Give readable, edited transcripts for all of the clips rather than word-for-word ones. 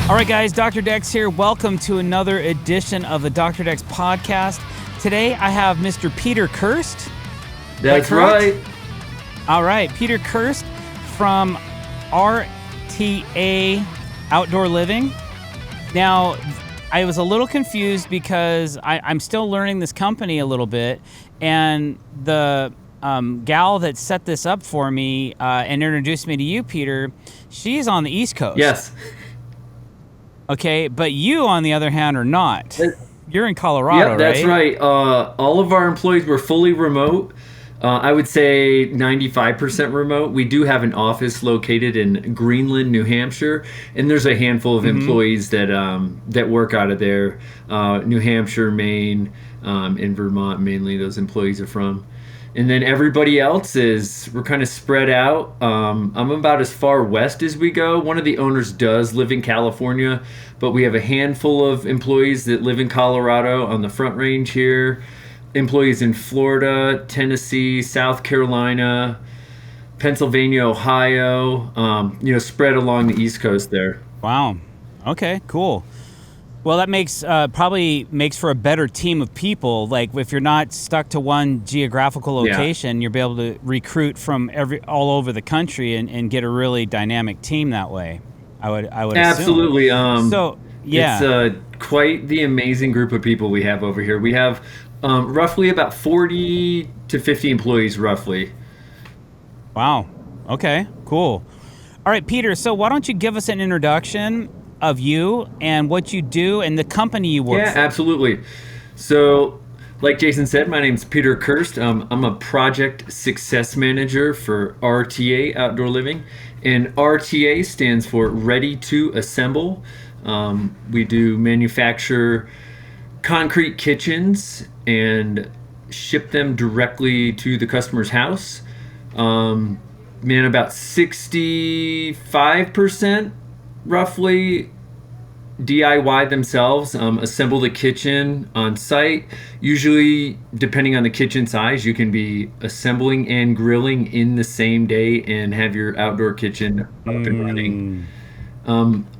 All right, guys, Dr. Dex here. Welcome to another edition of the Dr. Dex podcast. Today, I have Mr. Peter Kirst. That's right. All right, Peter Kirst from RTA Outdoor Living. Now, I was a little confused because I'm still learning this company a little bit, and the gal that set this up for me and introduced me to you, Peter, she's on the East Coast. Yes. Okay, but you, on the other hand, are not. You're in Colorado, right? That's right. All of our employees were fully remote. I would say 95% remote. We do have an office located in Greenland, New Hampshire, and there's a handful of employees that work out of there. New Hampshire, Maine, and Vermont, mainly those employees are from. And then everybody else we're kind of spread out. I'm about as far west as we go. One of the owners does live in California, but we have a handful of employees that live in Colorado on the Front Range here. Employees in Florida, Tennessee, South Carolina, Pennsylvania, Ohio, spread along the East Coast there. Wow. Okay, cool. Well, that probably makes for a better team of people. Like if you're not stuck to one geographical location, you'll be able to recruit from all over the country and get a really dynamic team that way. I would absolutely assume. It's quite the amazing group of people we have over here. We have roughly about 40 to 50 employees, roughly. Wow. Okay, cool. All right, Peter, so why don't you give us an introduction of you and what you do and the company you work for? Yeah, absolutely. So, like Jason said, my name's Peter Kirst. I'm a project success manager for RTA Outdoor Living, and RTA stands for Ready to Assemble. We do manufacture concrete kitchens and ship them directly to the customer's house. About 65% roughly DIY themselves, assemble the kitchen on site. Usually, depending on the kitchen size, you can be assembling and grilling in the same day and have your outdoor kitchen up and running.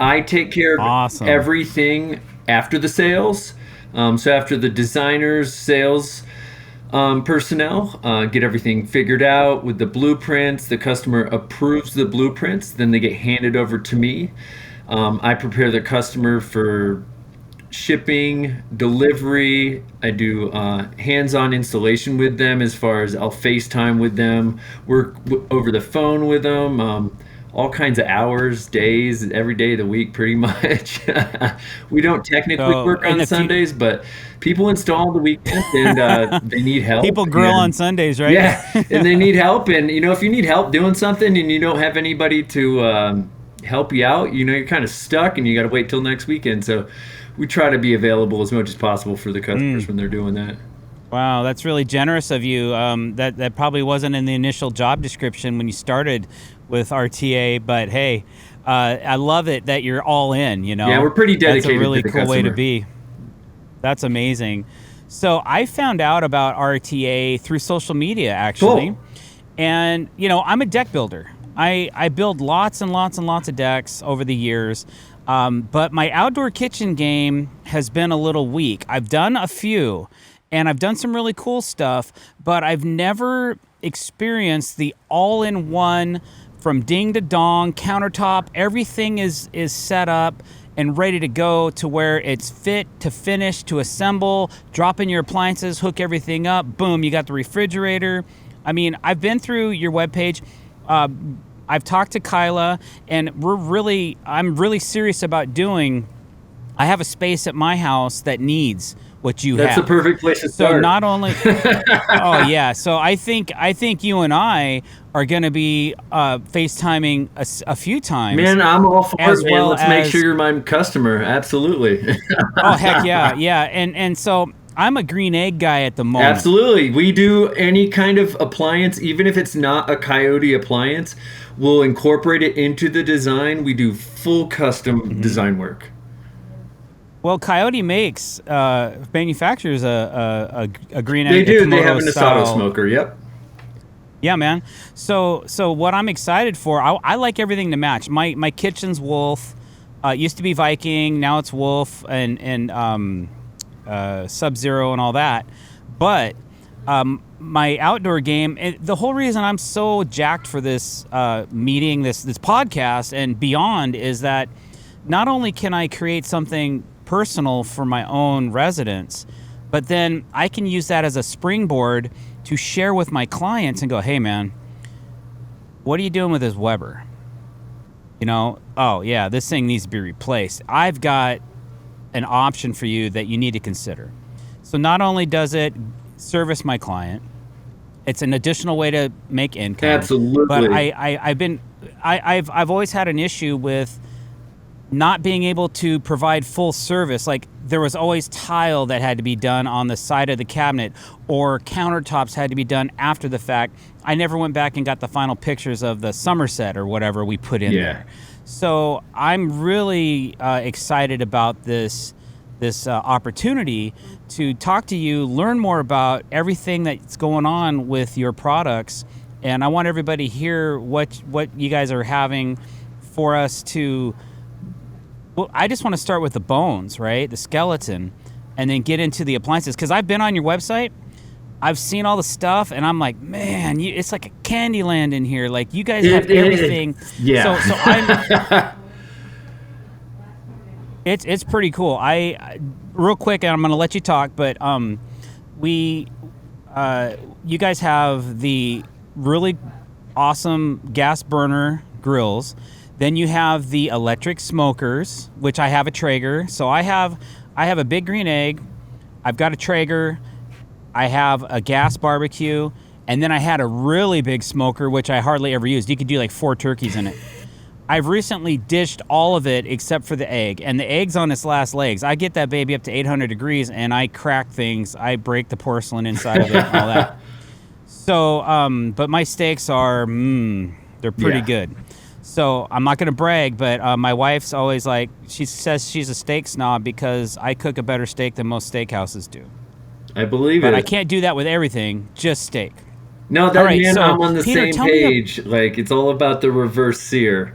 I take care of everything after the sales. So after the designers, sales personnel get everything figured out with the blueprints, the customer approves the blueprints, then they get handed over to me. I prepare the customer for shipping, delivery. I do hands-on installation with them, as far as I'll FaceTime with them, work over the phone with them, all kinds of hours, days, every day of the week, pretty much. We don't technically work on Sundays, but people install the weekends and they need help. People grill on Sundays, right? Yeah, and they need help. And, if you need help doing something and you don't have anybody to help you out, you're kind of stuck and you got to wait till next weekend. So we try to be available as much as possible for the customers when they're doing that. Wow, that's really generous of you. That probably wasn't in the initial job description when you started with RTA, but hey, I love it that you're all in, Yeah, we're pretty dedicated. That's a really to the cool customer. way to be. That's amazing. So I found out about RTA through social media, actually. Cool. And, I'm a deck builder. I build lots and lots and lots of decks over the years. But my outdoor kitchen game has been a little weak. I've done a few, and I've done some really cool stuff, but I've never experienced the all-in-one from ding to dong, countertop, everything is set up and ready to go to where it's fit to finish, to assemble, drop in your appliances, hook everything up, boom, you got the refrigerator. I mean, I've been through your webpage. I've talked to Kyla, and I'm really serious about doing. I have a space at my house that needs what you have. That's the perfect place to start. So not only, oh yeah. So I think you and I are going to be FaceTiming a few times. Man, I'm all for it. Well, let's make sure you're my customer. Absolutely. Oh heck yeah, yeah. And so I'm a green egg guy at the moment. Absolutely. We do any kind of appliance, even if it's not a Coyote appliance, we'll incorporate it into the design. We do full custom design work. Well, Coyote manufactures a green egg. They do. They have an style. Asado smoker. Yep. Yeah, man. So what I'm excited for, I like everything to match. My kitchen's Wolf. It used to be Viking, now it's Wolf and Sub-Zero and all that. But my outdoor game, the whole reason I'm so jacked for this meeting, this podcast and beyond, is that not only can I create something personal for my own residents, but then I can use that as a springboard to share with my clients and go, hey man, what are you doing with this Weber? Oh yeah, this thing needs to be replaced. I've got an option for you that you need to consider. So not only does it service my client, it's an additional way to make income. Absolutely. But I've always had an issue with not being able to provide full service. Like there was always tile that had to be done on the side of the cabinet, or countertops had to be done after the fact. I never went back and got the final pictures of the Somerset or whatever we put in there. So I'm really excited about this opportunity to talk to you, learn more about everything that's going on with your products. And I want everybody to hear what you guys are having for us to... Well, I just want to start with the bones, right? The skeleton, and then get into the appliances. Because I've been on your website, I've seen all the stuff, and I'm like, man, it's like a candy land in here. Like you guys have everything. Yeah. So I'm. It's pretty cool. I real quick, and I'm going to let you talk, but you guys have the really awesome gas burner grills. Then you have the electric smokers, which I have a Traeger. So I have a big green egg, I've got a Traeger, I have a gas barbecue, and then I had a really big smoker, which I hardly ever used. You could do like 4 turkeys in it. I've recently dished all of it except for the egg, and the egg's on its last legs. I get that baby up to 800 degrees, and I crack things. I break the porcelain inside of it and all that. So, but my steaks are, they're pretty good. So I'm not going to brag, but my wife's always like, she says she's a steak snob because I cook a better steak than most steakhouses do. I believe it. But I can't do that with everything, just steak. No, that right, man, so I'm on the Peter, same page. Like it's all about the reverse sear.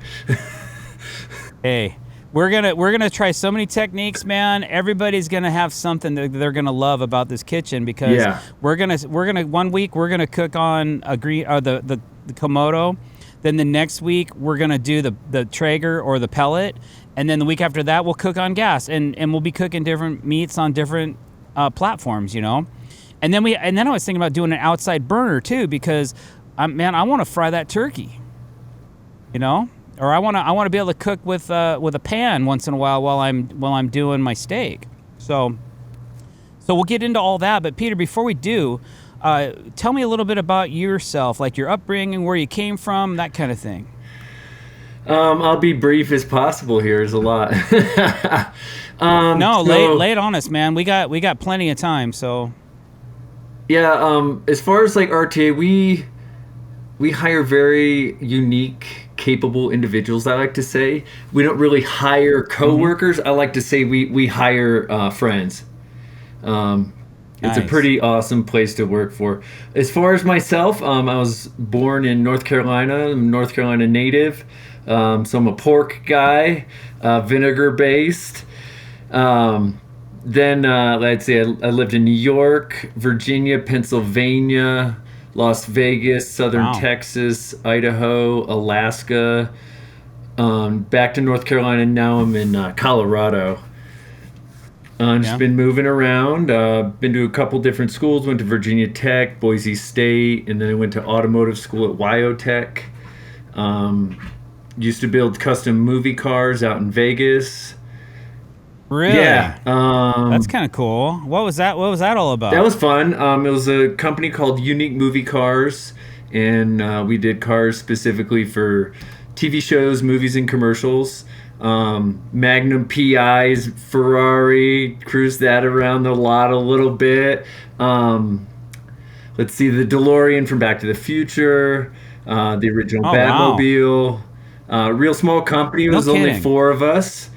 Hey, we're gonna try so many techniques, man. Everybody's gonna have something that they're gonna love about this kitchen because we're gonna 1 week we're gonna cook on the Komodo. Then the next week we're gonna do the Traeger or the pellet, and then the week after that we'll cook on gas, and we'll be cooking different meats on different platforms, And then I was thinking about doing an outside burner too, because I want to fry that turkey, or I want to be able to cook with a pan once in a while I'm doing my steak. So we'll get into all that. But Peter, before we do. Tell me a little bit about yourself, like your upbringing, where you came from, that kind of thing. I'll be brief as possible here. There's a lot. Lay it on us, man. We got plenty of time. So. Yeah. As far as like RTA, we hire very unique, capable individuals. I like to say we don't really hire coworkers. I like to say we hire friends. It's a pretty awesome place to work for. As far as myself, I was born in North Carolina. I'm a North Carolina native. So I'm a pork guy, vinegar-based. Then, let's see, I lived in New York, Virginia, Pennsylvania, Las Vegas, Southern Texas, Idaho, Alaska, back to North Carolina. Now I'm in Colorado. Just been moving around. Been to a couple different schools. Went to Virginia Tech, Boise State, and then I went to automotive school at Wyotech. Used to build custom movie cars out in Vegas. Really? Yeah. That's kind of cool. What was that all about? That was fun. It was a company called Unique Movie Cars, and we did cars specifically for TV shows, movies, and commercials. Magnum PIs, Ferrari, cruised that around the lot a little bit. Let's see, the DeLorean from Back to the Future, the original Batmobile. Real small company. It was only 4 of us.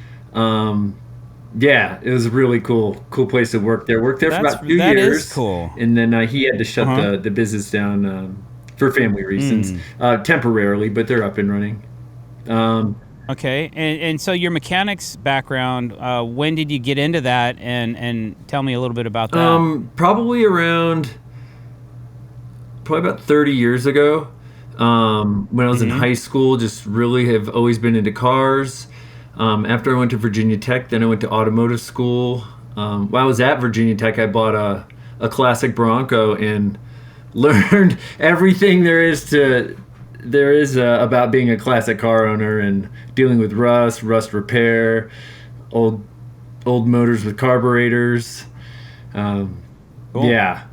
Yeah, it was a really cool place to work there. Worked there for about 2 years. That is cool. And then he had to shut the business down for family reasons, temporarily, but they're up and running. Okay. And so your mechanics background, when did you get into that? And tell me a little bit about that. Probably around, probably about 30 years ago. When I was in Mm-hmm. high school, just really have always been into cars. After I went to Virginia Tech, then I went to automotive school. While I was at Virginia Tech, I bought a classic Bronco and learned everything there is about being a classic car owner and dealing with rust repair, old old motors with carburetors. Um, Cool. yeah.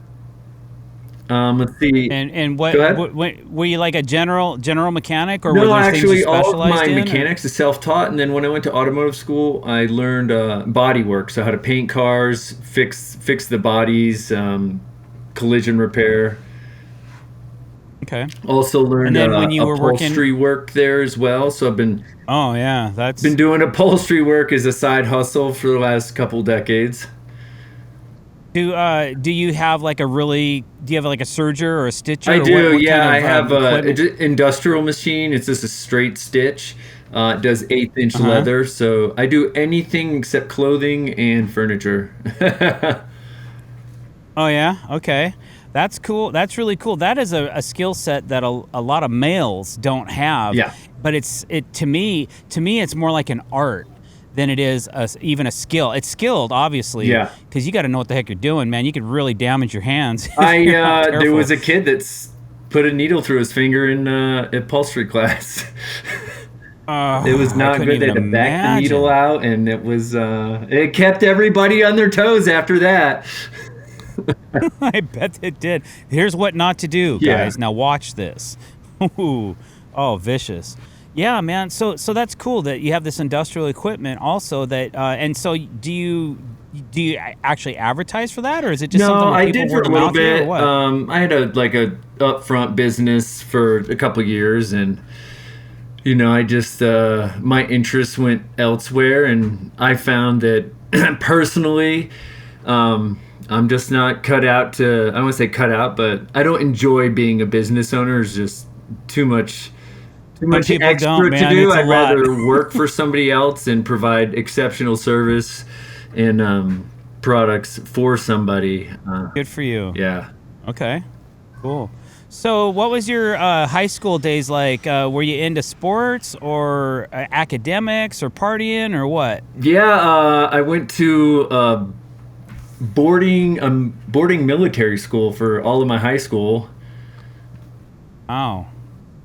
Let's see. And Go ahead. what were you like a general mechanic, or were No, there things you actually, all of specialized my in, or? mechanics is self-taught, and then when I went to automotive school, I learned body work, so how to paint cars, fix the bodies, collision repair. Okay. Also And learned then when you were working, upholstery work there as well. So I've oh yeah, been that's doing upholstery work as a side hustle for the last couple decades. do you have like do you have like a serger or a stitcher, I or what do, what kind yeah. I of have a equipment? industrial machine. It's just a straight stitch. It does 1/8 inch Uh-huh. leather. So I do anything except clothing and furniture. Oh yeah, okay. That's cool. That's really cool. That is a skill set that a lot of males don't have. Yeah, But it to me it's more like an art than it is even a skill. It's skilled, obviously, yeah. because you got to know what the heck you're doing, man. You could really damage your hands if I you're not there careful. was a kid that's put a needle through his finger in upholstery class. It was I not couldn't good. They even had to back the needle imagine. out, and it kept everybody on their toes after that. I bet it did. Here's what not to do, Yeah. guys. Now watch this. Ooh, oh, vicious. Yeah, man. So that's cool that you have this industrial equipment also that and so do you actually advertise for that, or is it just something No, where I people did for word a of little mouth you, or bit. what? I had a upfront business for a couple of years, and I just my interests went elsewhere, and I found that personally, I'm just not cut out to. I don't want to say cut out, but I don't enjoy being a business owner. It's just too much too Some much people don't, extra to man. do. It's a I'd lot. rather work for somebody else and provide exceptional service and products for somebody. Good for you. Yeah. Okay, cool. So, what was your high school days like? Were you into sports or academics or partying or what? Yeah, I went to boarding military school for all of my high school. Oh,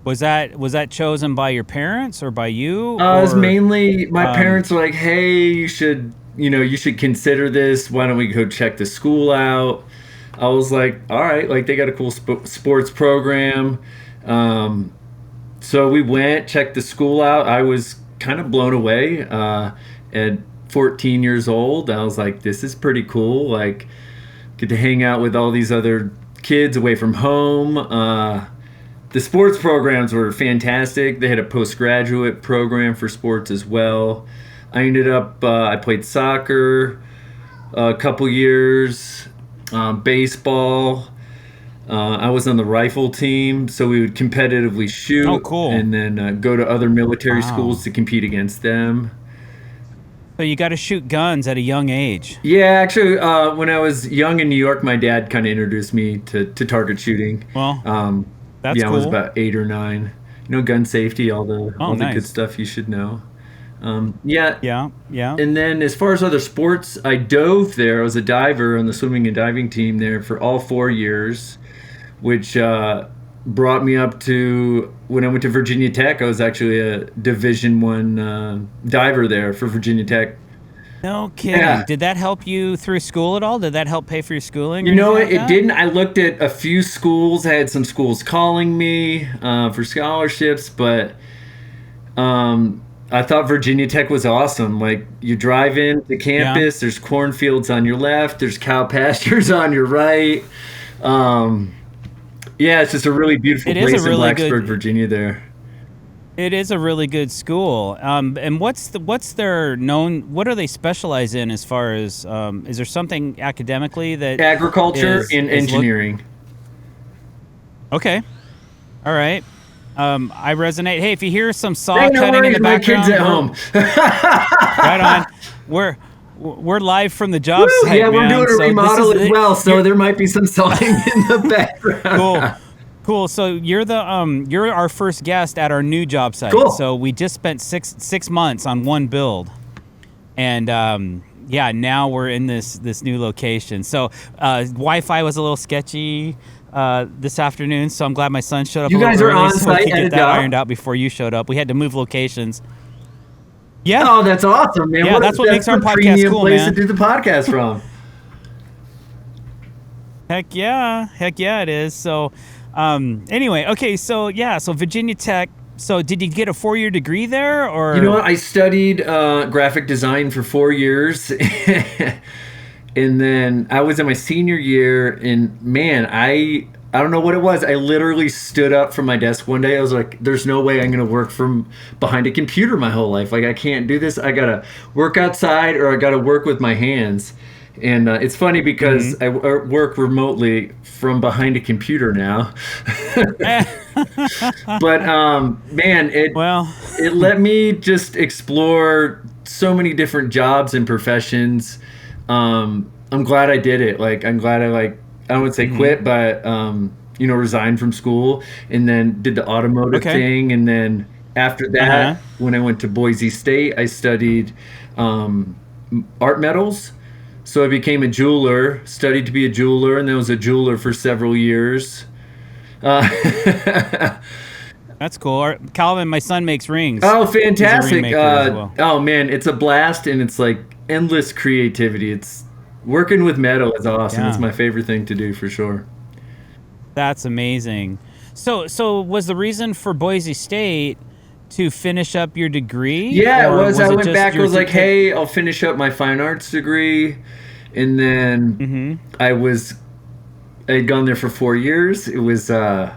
was that chosen by your parents or by you It's or mainly my um parents were like, "Hey, you should consider this. Why don't we go check the school out?" I was like, "All right." Like they got a cool sports program. Um, so we went, checked the school out. I was kind of blown away. At 14 years old, I was like, "This is pretty cool." Like, get to hang out with all these other kids away from home. The sports programs were fantastic. They had a postgraduate program for sports as well. I played soccer a couple years, baseball. I was on the rifle team, so we would competitively oh, shoot cool. and then go to other military schools Wow. to compete against them. So you got to shoot guns at a young age. Yeah, actually, when I was young in New York, my dad kind of introduced me to target shooting. Well, Um, that's yeah, I was cool. about 8 or 9. Gun safety, all the Oh, all the good nice. stuff you should know. Yeah, Yeah, yeah. and then as far as other sports, I dove there. I was a diver on the swimming and diving team there for all 4 years, which brought me up to when I went to Virginia Tech. I was actually a Division 1 diver there for Virginia Tech. No kidding. Yeah. Did that help you through school at all? Did that help pay for your schooling or You know anything what? like It that? didn't. I looked at a few schools. I had some schools calling me for scholarships, but I thought Virginia Tech was awesome. Like you drive into Yeah. campus, there's cornfields on your left, there's cow pastures on your right. Um, yeah, it's just a really beautiful It is a place in really Blacksburg, good Virginia. There, It is a really good school. And what's their known? What do they specialize in as far as? Is there something academically that agriculture is and is look? engineering. Okay, all right. I resonate. Hey, if you hear some saw Hey, no cutting in worries, the my background, kid's at home. right on. We're live from the job Woo, site, yeah, we're man. doing a So remodel as well, so you're there might be some sawing in the cool. background. Cool. So you're our first guest at our new job site. Cool. So we just spent six months on one build, and yeah, now we're in this new location. So Wi-Fi was a little sketchy this afternoon, so I'm glad my son showed up You a little guys are early on so we site could at a get that job? ironed out before you showed up. We had to move locations. Yeah. Oh, that's awesome, man. Yeah, that's what makes our the podcast premium cool, place man. to do the podcast from. Heck yeah, it is. So, anyway, okay, so yeah, so Virginia Tech. So, did you get a 4-year degree there, or You know what? I studied graphic design for 4 years. And then I was in my senior year, and man, I don't know what it was. I literally stood up from my desk one day. I was like, "There's no way I'm going to work from behind a computer my whole life. Like, I can't do this. I gotta work outside, or I gotta work with my hands." And it's funny because I work remotely from behind a computer now. But man, well, it let me just explore so many different jobs and professions. I'm glad I did it. Like, I'm glad I wouldn't say quit, but resigned from school and then did the automotive Okay. thing. And then after that, when I went to Boise State, I studied art metals. So I became a jeweler, studied to be a jeweler, and then was a jeweler for several years. that's cool. Calvin, my son makes rings. Oh, He's a ring fantastic. maker as well. Oh, man, it's a blast, and it's like endless creativity. It's working with metal is awesome. Yeah. It's my favorite thing to do for sure. That's amazing. So was the reason for Boise State to finish up your degree? Yeah, or it was. I went just back. I your was like, thinking- hey, I'll finish up my fine arts degree. And then I'd gone there for 4 years. It was, I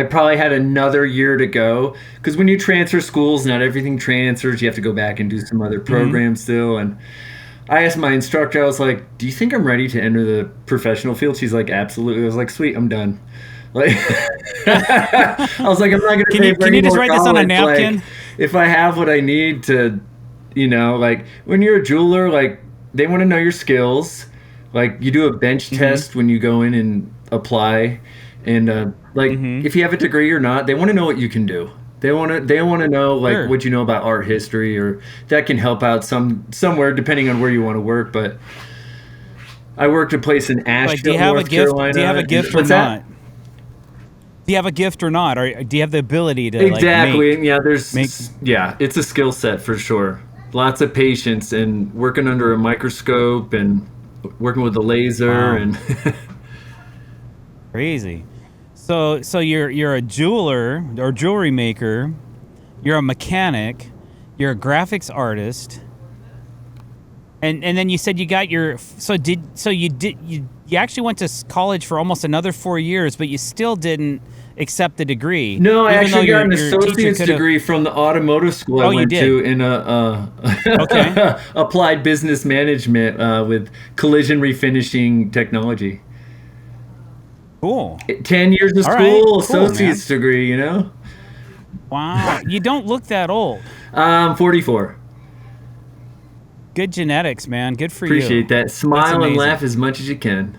probably had another year to go. Because when you transfer schools, not everything transfers. You have to go back and do some other programs still. And I asked my instructor, I was like, do you think I'm ready to enter the professional field? She's like, absolutely. I was like, sweet, I'm done. Like, I was like, I'm not going to pay for Can any you just more write this on a college. napkin? Like, if I have what I need to, like when you're a jeweler, like they want to know your skills. Like you do a bench test when you go in and apply. And if you have a degree or not, they want to know what you can do. They want to know like what you know about art history, or that can help out somewhere depending on where you want to work. But I worked a place in Asheville, North Carolina. Do you have a gift or not? Do you have a gift or not? Or do you have the ability to exactly? Like, it's a skill set for sure. Lots of patience and working under a microscope and working with a laser and crazy. So you're a jeweler or jewelry maker. You're a mechanic. You're a graphics artist. And then you said you got your you actually went to college for almost another 4 years, but you still didn't accept the degree. No, I actually got an associate's degree from the automotive school I went to in applied business management with collision refinishing technology. Cool. 10 years of school, associate's degree, you know? Wow. You don't look that old. 44. Good genetics, man. Good for you. Appreciate that. Smile and laugh as much as you can.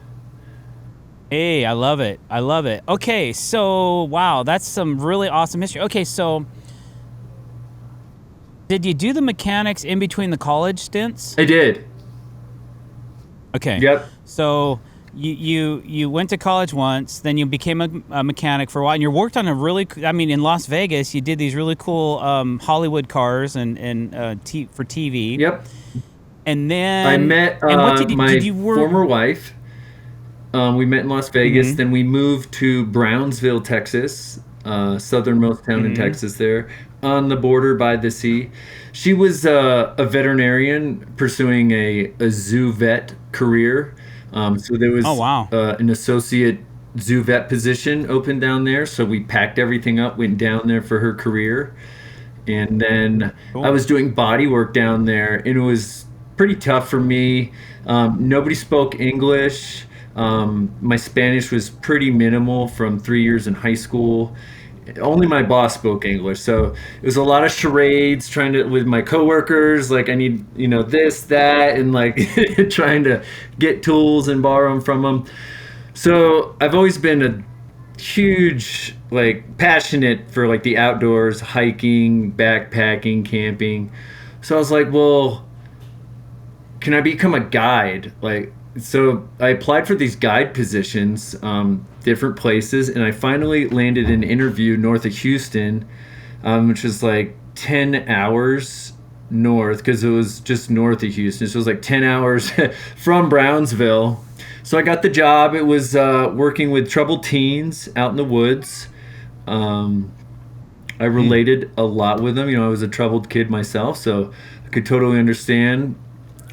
Hey, I love it. I love it. Okay, so, wow, that's some really awesome history. Okay, so, did you do the mechanics in between the college stints? I did. Okay. Yep. So, you went to college once, then you became a mechanic for a while, and you worked on in Las Vegas, you did these really cool Hollywood cars and for TV. Yep. And then I met my former wife. We met in Las Vegas. Then we moved to Brownsville, Texas, southernmost town in Texas there, on the border by the sea. She was a veterinarian pursuing a zoo vet career. So there was an associate zoo vet position open down there. So we packed everything up, went down there for her career. And then I was doing body work down there, and it was pretty tough for me. Nobody spoke English. My Spanish was pretty minimal from 3 years in high school. Only my boss spoke English, so it was a lot of charades trying to with my coworkers. Like I need, this, that, and like trying to get tools and borrow them from them. So I've always been a huge, like, passionate for like the outdoors, hiking, backpacking, camping. So I was like, well, can I become a guide? Like, so I applied for these guide positions, different places, and I finally landed an interview north of Houston, which was like 10 hours north because it was just north of Houston. So it was like 10 hours from Brownsville. So I got the job. It was working with troubled teens out in the woods. I related a lot with them. I was a troubled kid myself, so I could totally understand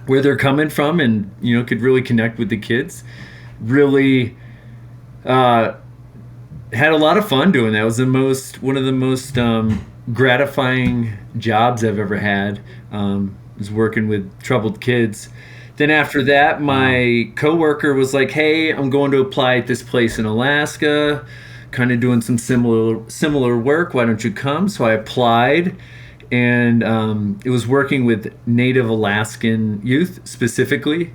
where they're coming from, and could really connect with the kids. Really had a lot of fun doing that. It was one of the most gratifying jobs I've ever had. Was working with troubled kids. Then after that, my coworker was like, "Hey, I'm going to apply at this place in Alaska, kind of doing some similar work. Why don't you come?" So I applied, and it was working with Native Alaskan youth specifically.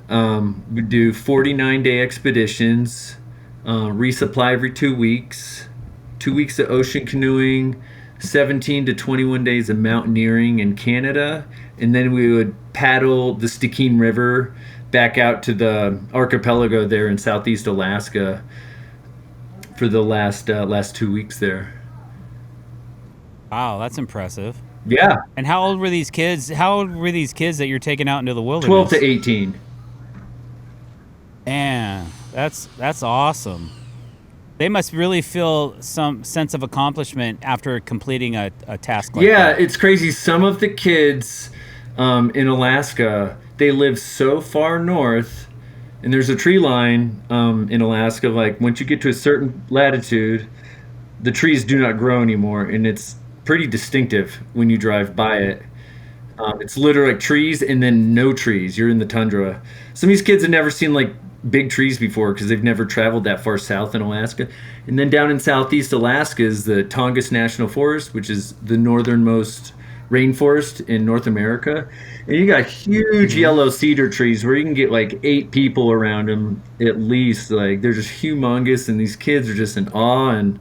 We do 49-day expeditions, resupply every 2 weeks, 2 weeks of ocean canoeing, 17 to 21 days of mountaineering in Canada, and then we would paddle the Stikine River back out to the archipelago there in southeast Alaska for the last 2 weeks there. Wow, that's impressive. Yeah, And how old were these kids? How old were these kids that you're taking out into the 12 wilderness? to 18. Man, that's awesome. They must really feel some sense of accomplishment after completing a task like Yeah, that. it's crazy. Some of the kids in Alaska, they live so far north, and there's a tree line in Alaska. Like once you get to a certain latitude, the trees do not grow anymore, and it's pretty distinctive when you drive by it. It's literally like trees and then no trees. You're in the tundra. Some of these kids have never seen like big trees before because they've never traveled that far south in Alaska. And then down in southeast Alaska is the Tongass National Forest, which is the northernmost rainforest in North America. And you got huge Hmm. yellow cedar trees where you can get like 8 people around them at least. Like they're just humongous, and these kids are just in awe. And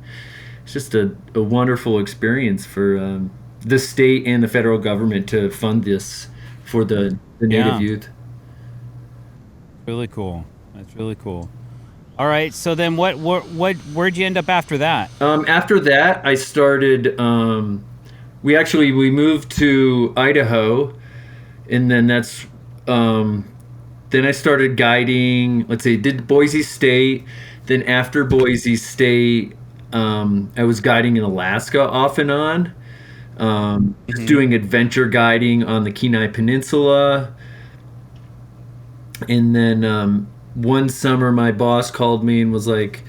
it's just a wonderful experience for the state and the federal government to fund this for the native Yeah, youth. really cool. That's really cool. All right, so then where'd you end up after that? After that, I started. We moved to Idaho, and then then I started guiding. Let's say did Boise State. Then after Boise State, I was guiding in Alaska off and on. Just Hmm. doing adventure guiding on the Kenai Peninsula. And then one summer, my boss called me and was like,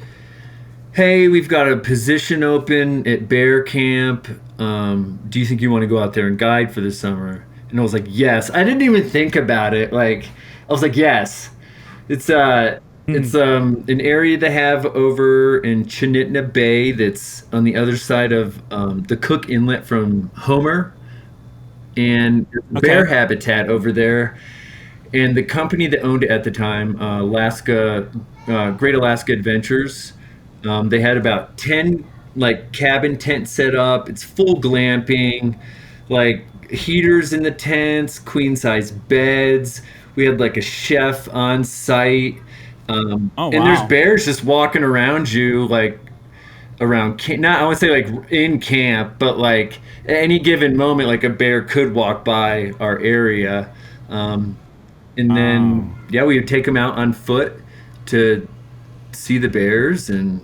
"Hey, we've got a position open at Bear Camp. Do you think you want to go out there and guide for the summer?" And I was like, "Yes." I didn't even think about it. Like, I was like, "Yes." It's Hmm. an area they have over in Chinitna Bay that's on the other side of the Cook Inlet from Homer, and there's bear Okay. habitat over there. And the company that owned it at the time, Great Alaska Adventures, they had about 10 like cabin tents set up. It's full glamping, like heaters in the tents, queen size beds. We had like a chef on site. Oh And there's wow. bears just walking around you, like around camp. Not I would say like in camp, but like at any given moment, like a bear could walk by our area. Um, and then Oh, yeah, we would take them out on foot to see the bears and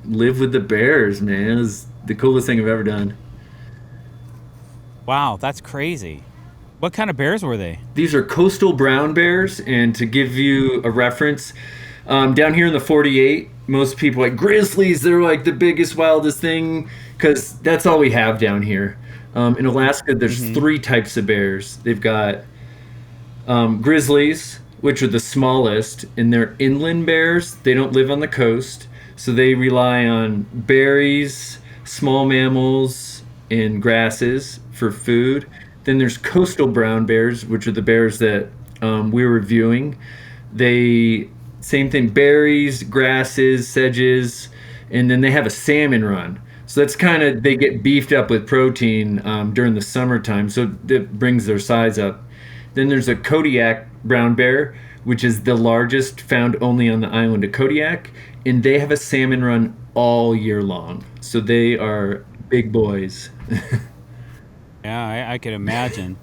live with the bears. Man, it was the coolest thing I've ever done. wow, that's crazy. What kind of bears were they? These are coastal brown bears, and to give you a reference, down here in the 48, most people like grizzlies. They're like the biggest, wildest thing because that's all we have down here. In Alaska, there's Hmm. three types of bears. They've got grizzlies, which are the smallest, and they're inland bears. They don't live on the coast. So they rely on berries, small mammals, and grasses for food. Then there's coastal brown bears, which are the bears that we're reviewing. They same thing, berries, grasses, sedges, and then they have a salmon run. So that's kind of they get beefed up with protein during the summertime, so that brings their size up. Then there's a Kodiak brown bear, which is the largest, found only on the island of Kodiak, and they have a salmon run all year long. So they are big boys. Yeah, I could imagine.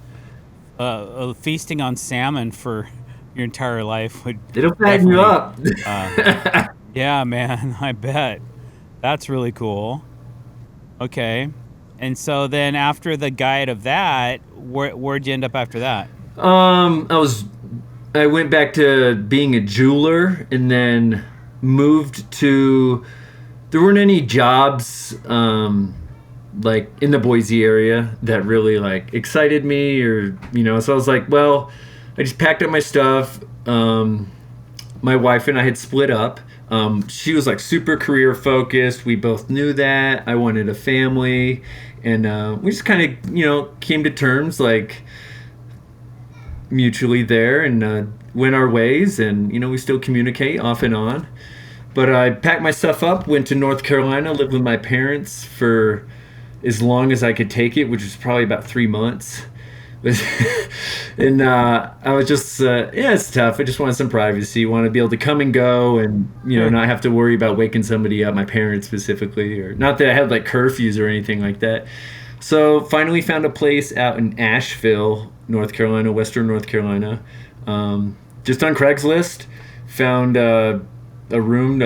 Feasting on salmon for your entire life would It'll fatten you definitely. up. Yeah, man, I bet. That's really cool. Okay. And so then after the guide of that, where'd you end up after that? I was I went back to being a jeweler and then moved to there weren't any jobs like in the Boise area that really like excited me or so I was like, well, I just packed up my stuff. My wife and I had split up. She was like super career focused. We both knew that. I wanted a family, and we just kind of came to terms like mutually there and went our ways, and we still communicate off and on. But I packed my stuff up, went to North Carolina, lived with my parents for as long as I could take it, which was probably about 3 months. And I was just, it's tough. I just wanted some privacy. Want to be able to come and go, and Sure. not have to worry about waking somebody up. My parents specifically, or not that I had like curfews or anything like that. So finally found a place out in Asheville, North Carolina, Western North Carolina, just on Craigslist. Found a room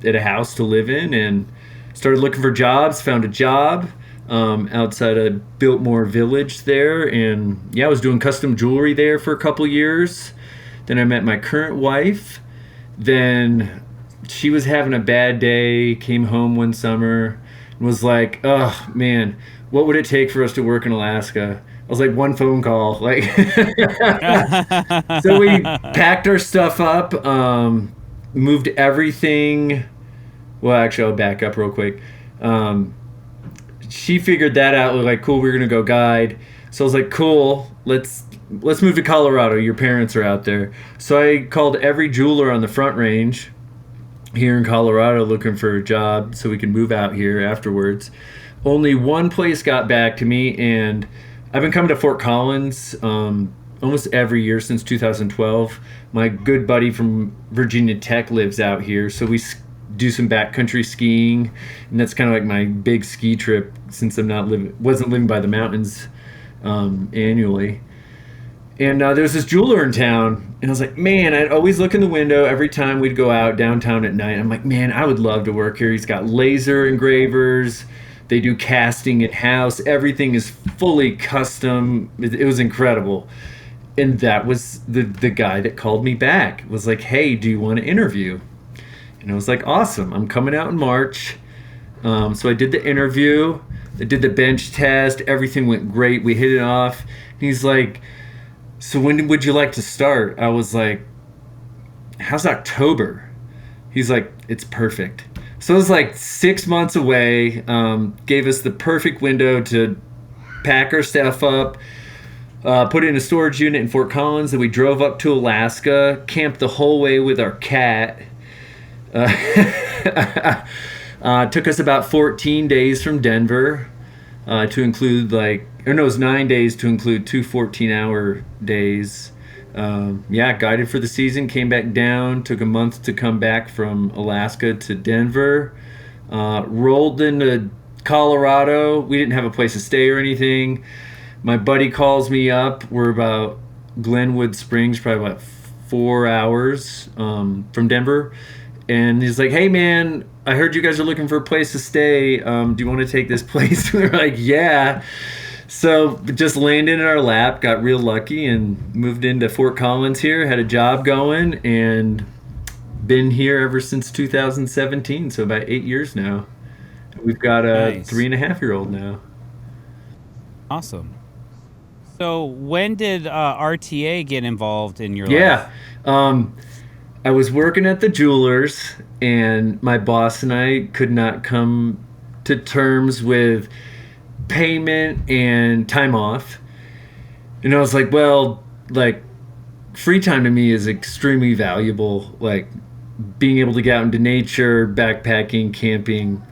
at a house to live in, and started looking for jobs. Found a job outside of Biltmore Village there, and I was doing custom jewelry there for a couple years. Then I met my current wife. Then she was having a bad day, came home one summer and was like, oh man, what would it take for us to work in Alaska? I was like, one phone call. Like, so we packed our stuff up, moved everything. Well, actually, I'll back up real quick. She figured that out. We're like, cool, we're gonna go guide. So I was like, cool, let's move to Colorado. Your parents are out there. So I called every jeweler on the Front Range here in Colorado looking for a job so we can move out here afterwards. Only one place got back to me, and I've been coming to Fort Collins almost every year since 2012. My good buddy from Virginia Tech lives out here, so we do some backcountry skiing, and that's kind of like my big ski trip since wasn't living by the mountains annually. And there's this jeweler in town, and I was like, man, I'd always look in the window every time we'd go out downtown at night. I'm like, man, I would love to work here. He's got laser engravers. They do casting in-house. Everything is fully custom. It was incredible. And that was the guy that called me back. Was like, hey, do you want to interview? And I was like, awesome. I'm coming out in March. So I did the interview. I did the bench test. Everything went great. We hit it off. And he's like, so when would you like to start? I was like, how's October? He's like, it's perfect. So it was like 6 months away. Gave us the perfect window to pack our stuff up, put it in a storage unit in Fort Collins. Then we drove up to Alaska, camped the whole way with our cat. Took us about 14 days from Denver to include it was 9 days to include two 14-hour days. Guided for the season, came back down, took a month to come back from Alaska to Denver, rolled into Colorado. We didn't have a place to stay or anything. My buddy calls me up. We're about Glenwood Springs, probably about 4 hours from Denver. And he's like, hey man, I heard you guys are looking for a place to stay. Do you want to take this place? We're like, yeah. So just landed in our lap, got real lucky, and moved into Fort Collins here, had a job going, and been here ever since 2017, so about 8 years now. We've got a Nice. 3.5-year-old now. Awesome. So when did RTA get involved in your life? Yeah. I was working at the jewelers, and my boss and I could not come to terms with payment and time off. And I was like, well, like, free time to me is extremely valuable. Like, being able to get out into nature, backpacking, camping,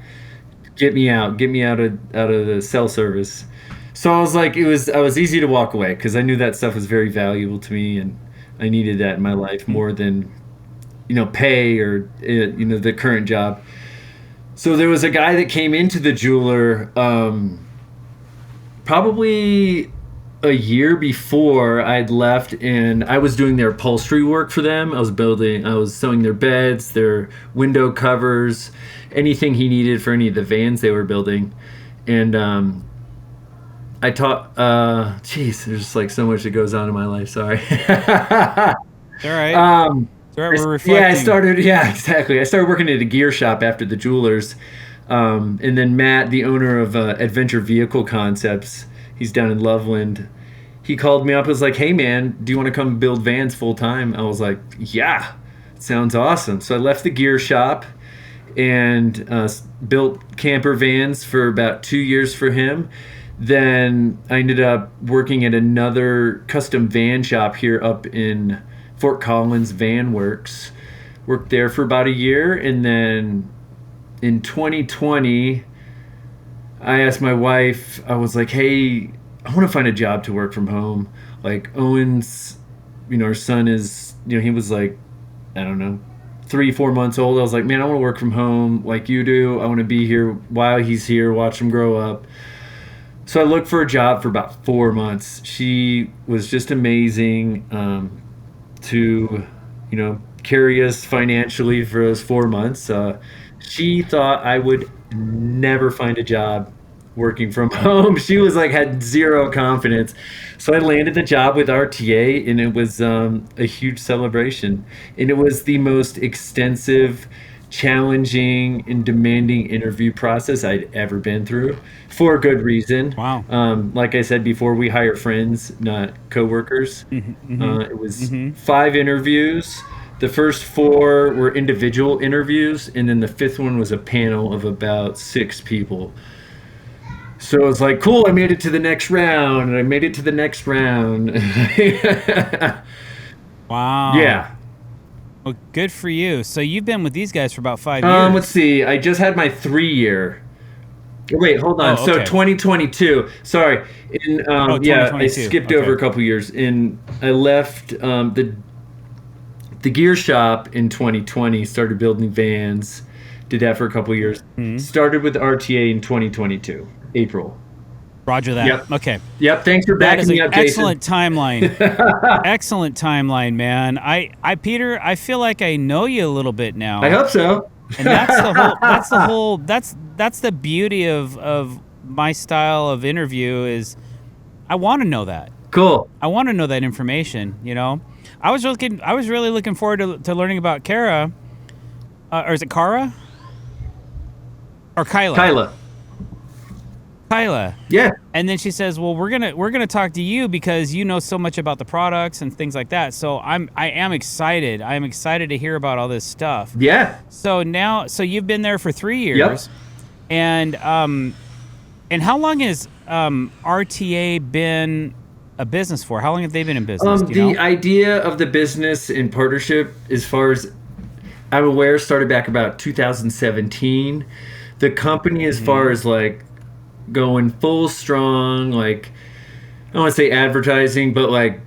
get me out of the cell service. So I was like, I was easy to walk away because I knew that stuff was very valuable to me, and I needed that in my life more than pay or the current job. So there was a guy that came into the jeweler probably a year before I'd left, and I was doing their upholstery work for them. I was sewing their beds, their window covers, anything he needed for any of the vans they were building. And I taught, there's like so much that goes on in my life. Sorry. All right. We're reflecting. Exactly. I started working at a gear shop after the jewelers. And then Matt, the owner of Adventure Vehicle Concepts, he's down in Loveland. He called me up and was like, hey, man, do you want to come build vans full time? I was like, yeah, sounds awesome. So I left the gear shop and built camper vans for about 2 years for him. Then I ended up working at another custom van shop here up in Fort Collins, Van Works. Worked there for about a year, and then in 2020, I asked my wife, I was like, hey, I want to find a job to work from home. Like Owen's, our son is, he was like, I don't know, 3-4 months old. I was like, man, I want to work from home like you do. I want to be here while he's here, watch him grow up. So I looked for a job for about 4 months. She was just amazing to, carry us financially for those 4 months. She thought I would never find a job working from home. She was like, had zero confidence. So I landed the job with RTA, and it was a huge celebration. And it was the most extensive, challenging, and demanding interview process I'd ever been through, for a good reason. Wow. Like I said before, we hire friends, not coworkers. It was 5 interviews. The first 4 were individual interviews, and then the 5th one was a panel of about 6 people. So it was like, cool, I made it to the next round, and I made it to the next round. Wow. Yeah. Well, good for you. So you've been with these guys for about 5 years. Let's see. I just had my 3-year. Wait, hold on. Oh, So okay. 2022. Sorry. I 2022. skipped over a couple years. I left the gear shop in 2020. Started building vans. Did that for a couple years. Started with RTA in 2022, April. Roger that. Yep. Okay. Yep. Thanks for That is backing me an up, Jason. excellent timeline. Excellent timeline, man. Peter, I feel like I know you a little bit now. I hope so. And that's the beauty of my style of interview is I want to know that. Cool. I want to know that information, I was really looking forward to learning about Kara. Or is it Kara? Or Kyla? Kyla. Yeah. And then she says, "Well, we're gonna talk to you because you know so much about the products and things like that." So I am excited. I am excited to hear about all this stuff. Yeah. So you've been there for 3 years. Yep. And how long has RTA been a business for? How long have they been in business? Do you know? The idea of the business in partnership, as far as I'm aware, started back about 2017. The company, as far as like going full strong, like I don't want to say advertising, but like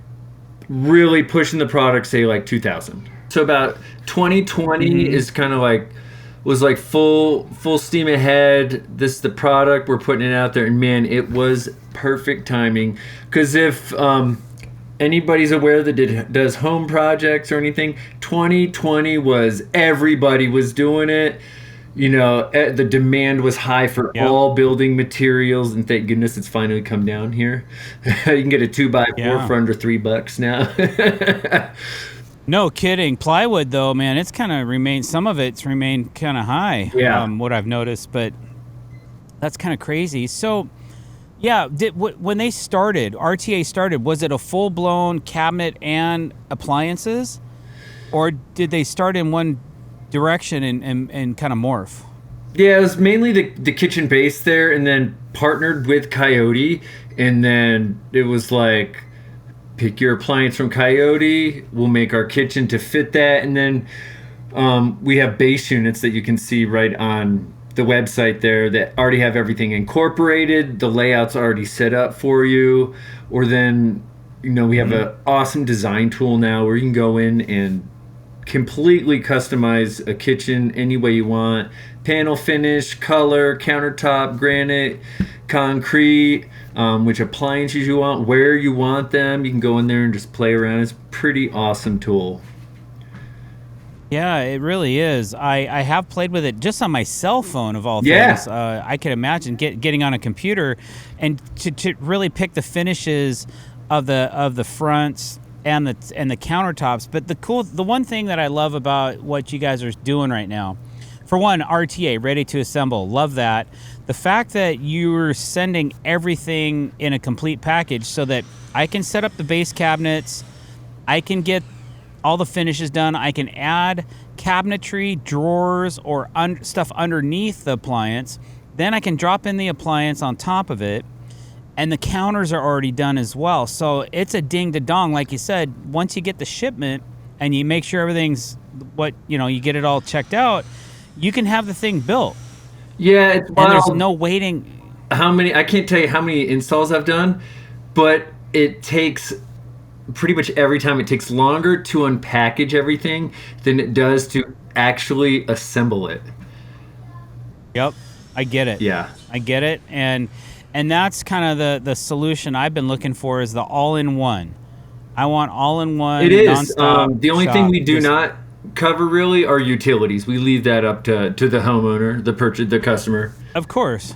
really pushing the product, say like 2000. So about 2020 is kind of like was like full steam ahead. This is the product, we're putting it out there, and man, it was perfect timing. Because if anybody's aware that does home projects or anything, 2020 was everybody was doing it. The demand was high for all building materials, and thank goodness it's finally come down here. You can get a 2x4 for under $3 now. No kidding. Plywood, though, man, it's kind of remained. Some of it's remained kind of high. Yeah. What I've noticed, but that's kind of crazy. So, yeah, when they started, RTA started, was it a full blown cabinet and appliances? Or did they start in one direction and kind of morph? Yeah, it was mainly the kitchen base there, and then partnered with Coyote, and then it was like, pick your appliance from Coyote. We'll make our kitchen to fit that, and then we have base units that you can see right on the website there that already have everything incorporated. The layout's already set up for you, or then we have an awesome design tool now where you can go in and completely customize a kitchen any way you want. Panel finish, color, countertop, granite, concrete, which appliances you want, where you want them. You can go in there and just play around. It's a pretty awesome tool. Yeah, it really is. I have played with it just on my cell phone of all Yeah. things. I could imagine getting on a computer and to really pick the finishes of the fronts and the countertops. But the one thing that I love about what you guys are doing right now, for one, RTA, ready to assemble, love that. The fact that you're sending everything in a complete package so that I can set up the base cabinets, I can get all the finishes done, I can add cabinetry, drawers, or stuff underneath the appliance, then I can drop in the appliance on top of it, and the counters are already done as well. So it's a ding to dong, like you said. Once you get the shipment and you make sure everything's you get it all checked out, you can have the thing built. Yeah, it's And there's wild. no waiting. I can't tell you how many installs I've done, but it takes pretty much every time it takes longer to unpackage everything than it does to actually assemble it. Yep, I get it. Yeah. I get it, and that's kind of the solution I've been looking for, is the all-in-one. I want all-in-one. It is. Nonstop The only shop. thing we do not cover really are utilities. We leave that up to the homeowner, the customer. Of course.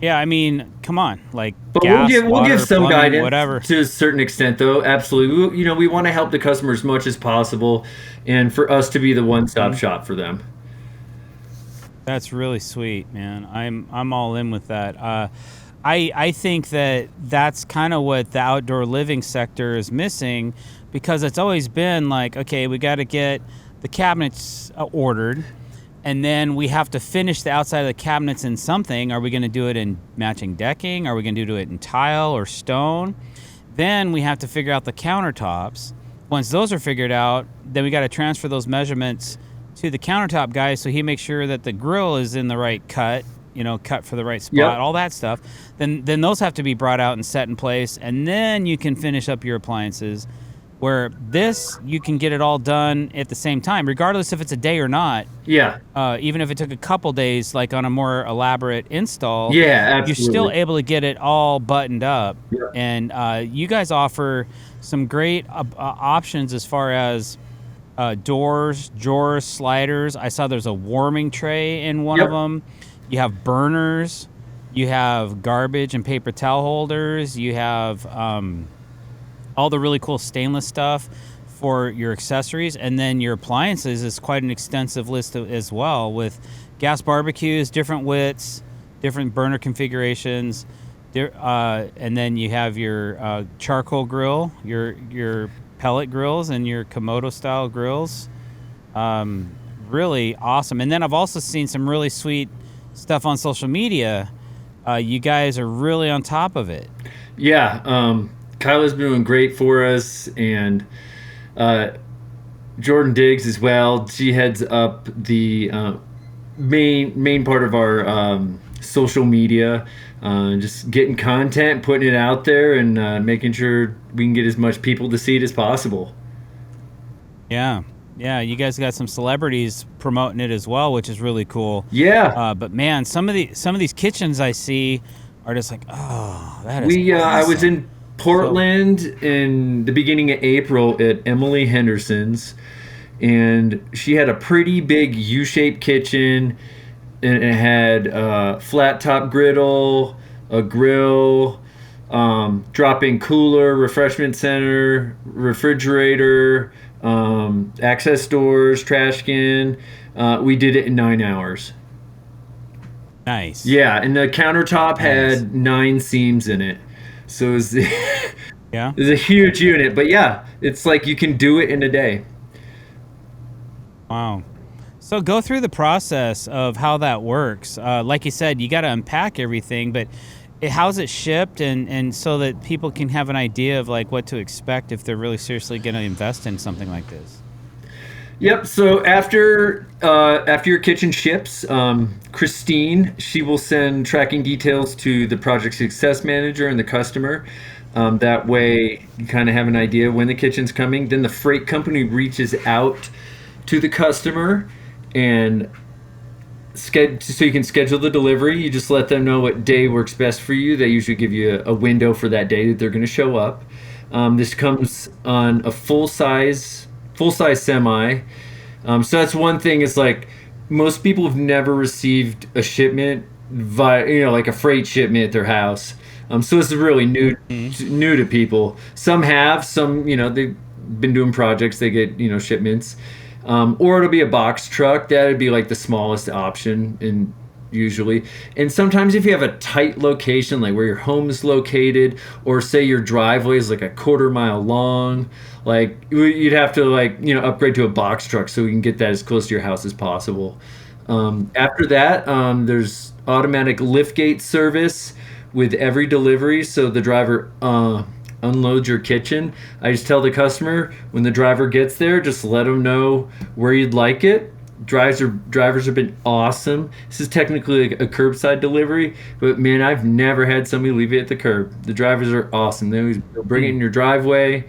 Yeah, I mean, come on, like But gas, we'll water, give some plumbing, guidance whatever. to a certain extent, though. Absolutely, we want to help the customer as much as possible, and for us to be the one-stop shop for them. That's really sweet, man. I'm all in with that. I think that's kind of what the outdoor living sector is missing, because it's always been like, okay, we got to get the cabinets ordered, and then we have to finish the outside of the cabinets in something. Are we going to do it in matching decking? Are we going to do it in tile or stone? Then we have to figure out the countertops. Once those are figured out, then we got to transfer those measurements to the countertop guy so he makes sure that the grill is in the right cut, cut for the right spot, Yep. all that stuff. Then those have to be brought out and set in place, and then you can finish up your appliances. Where this, you can get it all done at the same time, regardless if it's a day or not. Yeah. Even if it took a couple days, like on a more elaborate install, Yeah, you're still absolutely. able to get it all buttoned up. Yeah. And you guys offer some great options as far as doors, drawers, sliders. I saw there's a warming tray in one of Yep. them. You have burners. You have garbage and paper towel holders. You have all the really cool stainless stuff for your accessories, and then your appliances is quite an extensive list as well, with gas barbecues, different widths, different burner configurations, and then you have your charcoal grill, your pellet grills, and your Komodo style grills. Really awesome. And then I've also seen some really sweet stuff on social media. You guys are really on top of it. Yeah. Kyla's been doing great for us, and Jordan Diggs as well. She heads up the main part of our social media, just getting content, putting it out there, and making sure we can get as much people to see it as possible. Yeah. You guys got some celebrities promoting it as well, which is really cool. Yeah. But man, some of these kitchens I see are just like, oh, that is. I was awesome. in Portland in the beginning of April at Emily Henderson's, and she had a pretty big U-shaped kitchen, and it had a flat top griddle, a grill, drop-in cooler, refreshment center, refrigerator, access doors, trash can. We did it in 9 hours. Nice. Yeah, and the countertop Nice. had 9 seams in it. So it was, Yeah. it was a huge unit. But yeah, it's like you can do it in a day. Wow. So go through the process of how that works. Like you said, you got to unpack everything, but how's it shipped, and so that people can have an idea of like what to expect if they're really seriously going to invest in something like this. Yep. So after your kitchen ships, Christine, she will send tracking details to the project success manager and the customer. That way, you kind of have an idea when the kitchen's coming. Then the freight company reaches out to the customer and so you can schedule the delivery. You just let them know what day works best for you. They usually give you a window for that day that they're going to show up. This comes on a full size semi. So that's one thing. Is like most people have never received a shipment via, like a freight shipment at their house. So this is really new to people. Some have, some, they've been doing projects. They get, shipments. Or it'll be a box truck. That'd be like the smallest option, and usually. And sometimes if you have a tight location, like where your home is located, or say your driveway is like a quarter-mile long, like you'd have to upgrade to a box truck so we can get that as close to your house as possible. After that, there's automatic liftgate service with every delivery, so the driver unloads your kitchen. I just tell the customer when the driver gets there, just let them know where you'd like it. Drivers have been awesome. This is technically like a curbside delivery, but man, I've never had somebody leave it at the curb. The drivers are awesome. They'll bring it in your driveway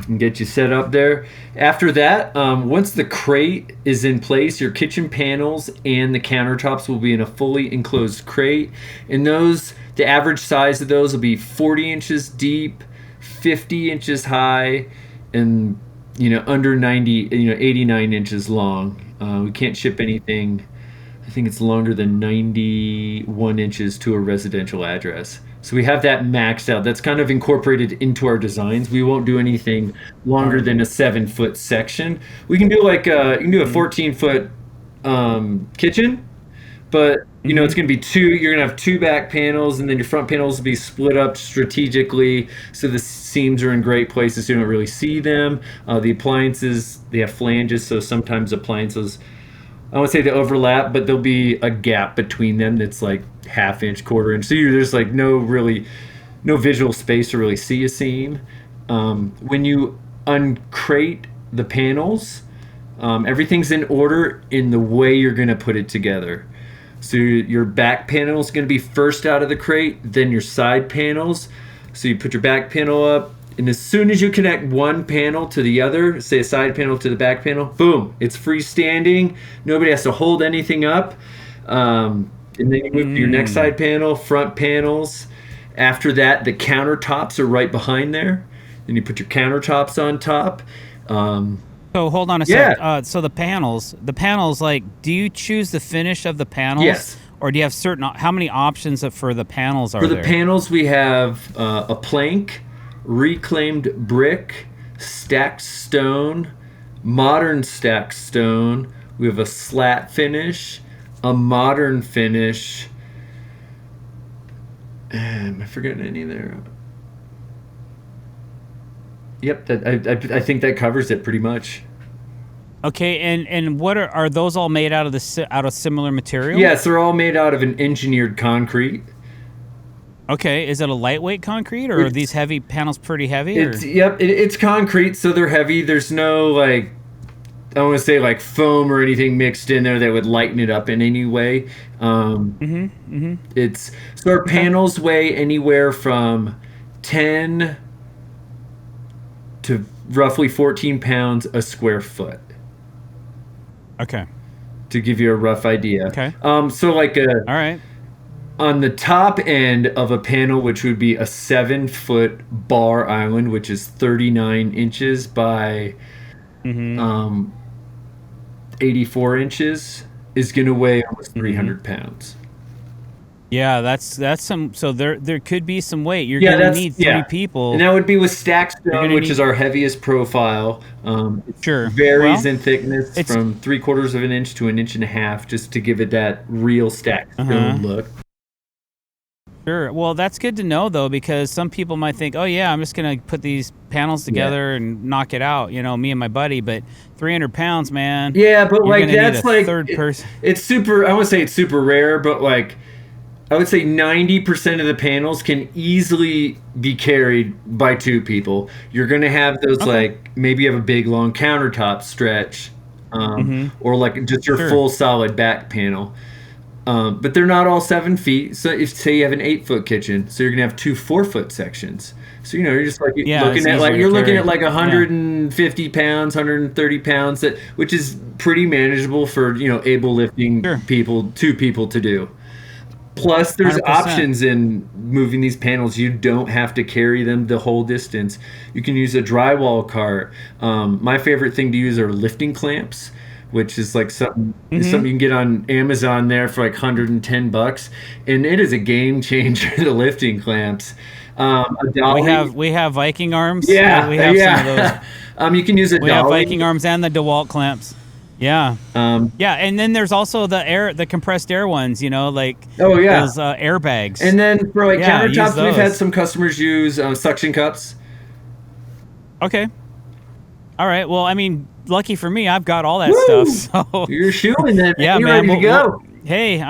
and get you set up there. After that, once the crate is in place, your kitchen panels and the countertops will be in a fully enclosed crate. And the average size of those will be 40 inches deep, 50 inches high, and under 90, 89 inches long. We can't ship anything, I think it's longer than 91 inches to a residential address. So we have that maxed out. That's kind of incorporated into our designs. We won't do anything longer than a 7-foot section. We can do you can do a 14-foot kitchen, but it's going to be you're going to have two back panels, and then your front panels will be split up strategically so the seams are in great places so you don't really see them. The appliances, they have flanges, so sometimes appliances, I won't say they overlap, but there'll be a gap between them that's like half inch, quarter inch. So there's like no visual space to really see a seam. When you uncrate the panels, everything's in order in the way you're going to put it together. So your back panel is going to be first out of the crate, then your side panels. So you put your back panel up, and as soon as you connect one panel to the other, say a side panel to the back panel, boom, it's freestanding. Nobody has to hold anything up. And then you move to your next side panel, front panels. After that, the countertops are right behind there. Then you put your countertops on top. So hold on a sec. So the panels, like, do you choose the finish of the panels? Yes. Or do you have how many options for the panels are there? For there? the panels, we have a plank, reclaimed brick, stacked stone, modern stacked stone. We have a slat finish, a modern finish. Am I forgetting any there? Yep, I think that covers it pretty much. Okay, and what are those all made out of similar material? Yes, they're all made out of an engineered concrete. Okay, is it a lightweight concrete, or are these heavy panels pretty heavy? It's concrete, so they're heavy. There's no I don't want to say foam or anything mixed in there that would lighten it up in any way. It's so our panels weigh anywhere from 10 to roughly 14 pounds a square foot. Okay. To give you a rough idea. Okay. All right. On the top end of a panel, which would be a 7-foot bar island, which is 39 inches by 84 inches, is going to weigh almost 300 pounds. Yeah, that's some. So there could be some weight. You're gonna need three people, and that would be with stacked stone, which is our heaviest profile. It varies in thickness from 3/4 of an inch to 1.5 inches, just to give it that real stacked stone look. Sure. Well, that's good to know though, because some people might think, "Oh yeah, I'm just gonna put these panels Yeah. together and knock it out." Me and my buddy, but 300 pounds, man, Yeah, but you're like gonna need a that's like third person. it's super. I would say it's super rare, but like I would say 90% of the panels can easily be carried by two people. You're gonna have those Okay. like maybe you have a big long countertop stretch, Mm-hmm. or like just your Sure. full solid back panel. But they're not all 7 feet. So if say you have an 8 foot kitchen, so you're gonna have two 4 foot sections. So you're just like Yeah, looking it's at easier to carry. like Yeah. 150 pounds, 130 pounds, that which is pretty manageable for able lifting Sure. people, two people to do. Plus, there's 100%. options in moving these panels. You don't have to carry them the whole distance. You can use a drywall cart. My favorite thing to use are lifting clamps, which is like Mm-hmm. something you can get on Amazon there for like $110, and it is a game changer. The lifting clamps, a We dolly. have we have Viking arms. We Yeah, have some of those. yeah. You can use a We have dolly. Viking arms and the DeWalt clamps. Yeah. Um, Yeah, and then there's also the compressed air ones, like oh yeah. those airbags. And then for like Yeah, use countertops, we've had those. some customers use suction cups. Okay. All right. Well, I mean, lucky for me, I've got all that stuff. Woo! So, You're shooting then, man. yeah, You're man. ready to go. Hey,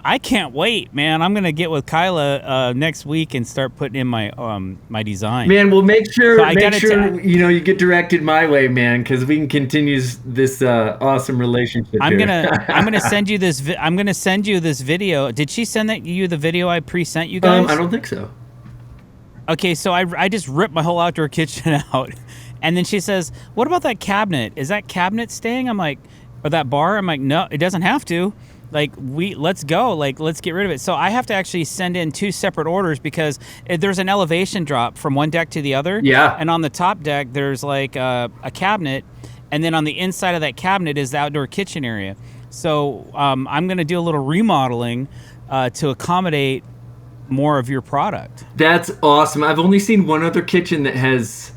I can't wait, man. I'm gonna get with Kyla next week and start putting in my design. Man, well, So I make gotta. sure you get directed my way, man, because we can continue this awesome relationship I'm here. gonna I'm gonna send you this. I'm gonna send you this video. Did she send you the video I pre-sent you I guys? don't think so. Okay, so I just ripped my whole outdoor kitchen out, and then she says, "What about that cabinet? Is that cabinet staying?" I'm like, "Or that bar?" I'm like, "No, it doesn't have to. Like, let's go. Like, let's get rid of it." So I have to actually send in two separate orders because there's an elevation drop from one deck to the other. Yeah. And on the top deck, there's like a cabinet, and then on the inside of that cabinet is the outdoor kitchen area. So I'm gonna do a little remodeling to accommodate more of your product. That's awesome. I've only seen one other kitchen that has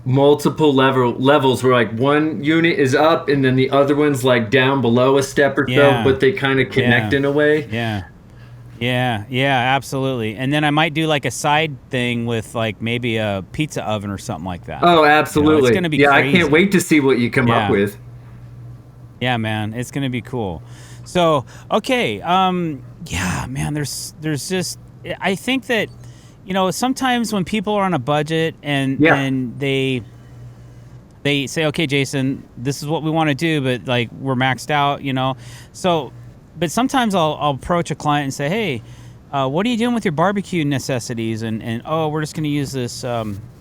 multiple levels where like one unit is up and then the other one's like down below a step or so, Yeah. but they kind of connect Yeah. in a way. Yeah. Yeah, absolutely. And then I might do like a side thing with like maybe a pizza oven or something like that. Oh, absolutely. It's gonna be Yeah, crazy. I can't wait to see what you come up Yeah. with. Yeah, man, it's gonna be cool. So, okay, yeah, man, there's just I think that sometimes when people are on a budget and Yeah. they say, okay, Jason, this is what we want to do, but like we're maxed out. So, but sometimes I'll approach a client and say, hey, what are you doing with your barbecue necessities? And oh, we're just going to use this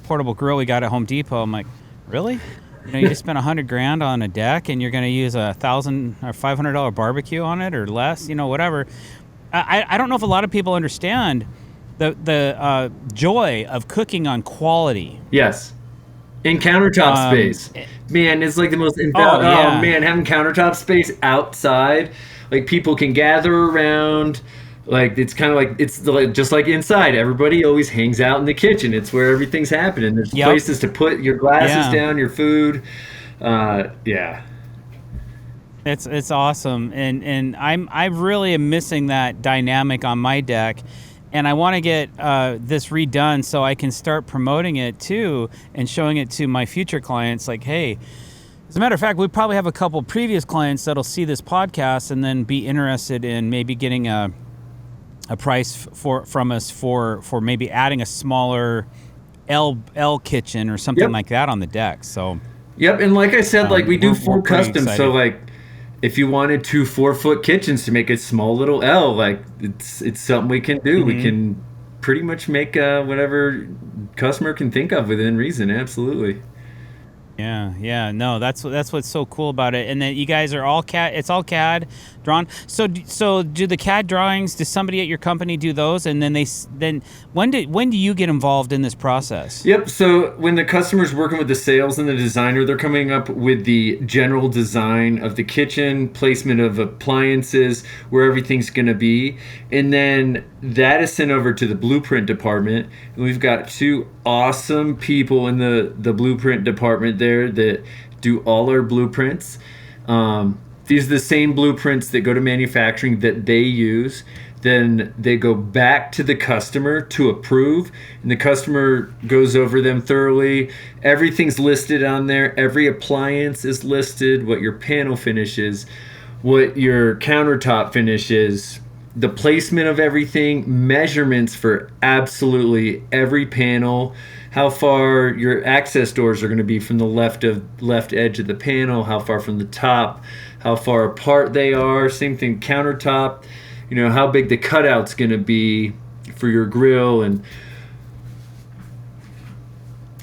portable grill we got at Home Depot. I'm like, really? You just spent $100,000 on a deck and you're going to use $1,000 or $500 barbecue on it or less, whatever. I don't know if a lot of people understand the joy of cooking on quality. Yes. In countertop space. Man, it's like the most Oh, yeah. man, having countertop space outside, like people can gather around. Like it's kind of like just like inside. Everybody always hangs out in the kitchen. It's where everything's happening. There's Yep. places to put your glasses Yeah. down, your food. Yeah. It's awesome, and I really am missing that dynamic on my deck, and I want to get this redone so I can start promoting it too and showing it to my future clients. Like, hey, as a matter of fact, we probably have a couple previous clients that'll see this podcast and then be interested in maybe getting a price from us for maybe adding a smaller L kitchen or something Yep. like that on the deck. So. Yep, and like I said, like we do We're full pretty custom. So excited. like, if you wanted two 4 foot kitchens to make a small little L, like it's something we can do. Mm-hmm. We can pretty much make whatever customer can think of within reason. Absolutely. Yeah, no, that's what's so cool about it, and then you guys are all CAD. It's all CAD drawn. So do the CAD drawings? Does somebody at your company do those? And then when do you get involved in this process? Yep. So when the customer's working with the sales and the designer, they're coming up with the general design of the kitchen, placement of appliances, where everything's going to be. And then that is sent over to the blueprint department. And we've got two awesome people in the blueprint department there that do all our blueprints. These are the same blueprints that go to manufacturing that they use. Then they go back to the customer to approve, and the customer goes over them thoroughly. Everything's listed on there. Every appliance is listed, what your panel finish is, what your countertop finish is, the placement of everything, measurements for absolutely every panel, how far your access doors are going to be from the left edge of the panel, how far from the top, how far apart they are. Same thing, countertop. How big the cutout's going to be for your grill. And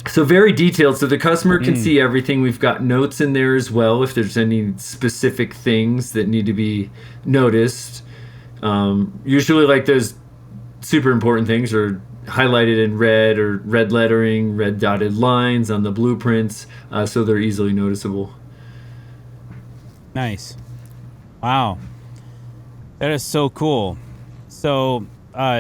so very detailed, so the customer can see everything. We've got notes in there as well if there's any specific things that need to be noticed. Usually like those super important things are highlighted in red, or red lettering, red dotted lines on the blueprints, so they're easily noticeable. Nice. Wow. That is so cool. So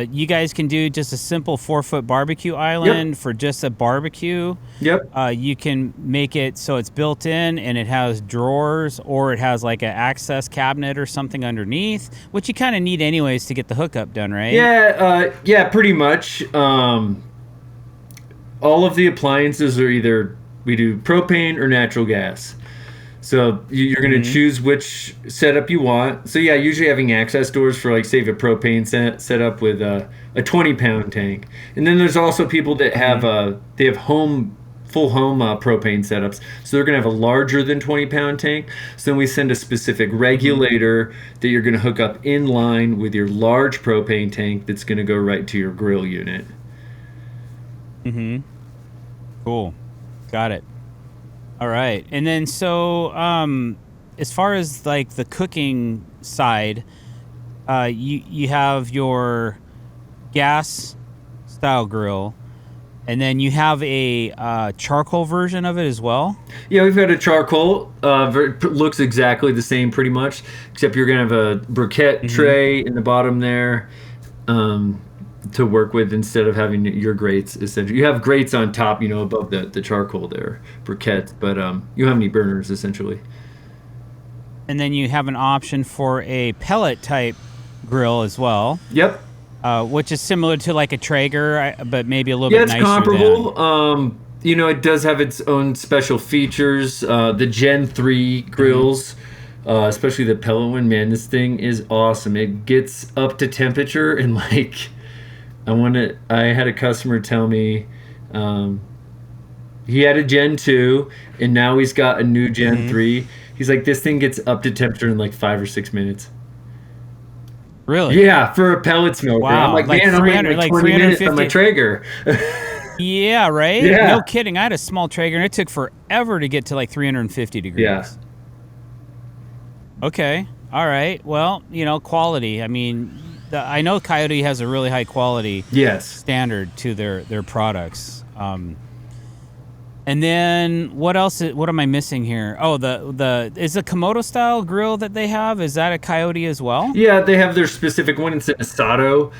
you guys can do just a simple 4-foot barbecue island for just a barbecue. Yep. You can make it so it's built in and it has drawers, or it has like an access cabinet or something underneath, which you kind of need anyways to get the hookup done, right? Yeah, pretty much. All of the appliances are either, we do propane or natural gas. So you're going to choose which setup you want. So yeah, usually having access doors for, like, say, a propane setup with a 20-pound tank. And then there's also people that have they have full home propane setups. So they're going to have a larger than 20-pound tank. So then we send a specific regulator that you're going to hook up in line with your large propane tank that's going to go right to your grill unit. Cool. Got it. All right. And then so as far as like the cooking side, you have your gas style grill, and then you have a charcoal version of it as well. Yeah, we've got a charcoal. Looks exactly the same pretty much, except you're going to have a briquette tray in the bottom there to work with instead of having your grates. Essentially, you have grates on top, above the charcoal there, briquettes, but you don't have any burners essentially. And then you have an option for a pellet type grill as well. Yep. Which is similar to like a Traeger, but maybe a little bit nicer. Yeah, it's comparable. It does have its own special features. The Gen 3 grills, especially the pellet one, man, this thing is awesome. It gets up to temperature in like, I had a customer tell me he had a Gen 2 and now he's got a new Gen 3. He's like, this thing gets up to temperature in like 5 or 6 minutes. Really? Yeah, for a pellet smoker. Wow. I'm like, man, I'm waiting like 20 minutes on my Traeger. Yeah, right? Yeah. No kidding. I had a small Traeger, and it took forever to get to like 350 degrees. Yeah. Okay. All right. Well, quality. I mean, I know Coyote has a really high quality standard to their products. And then what else? What am I missing here? Oh, is the Komodo style grill that they have, is that a Coyote as well? Yeah, they have their specific one. It's an Asado,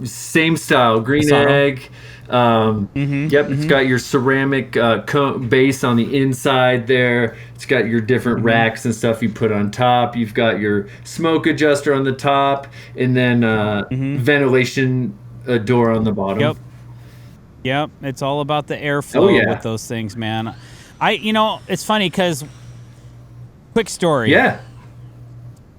same style, green Asado. egg. Yep, it's got your ceramic base on the inside there. It's got your different racks and stuff you put on top. You've got your smoke adjuster on the top, and then ventilation door on the bottom. Yep, it's all about the airflow with those things, man. It's funny because, quick story. Yeah.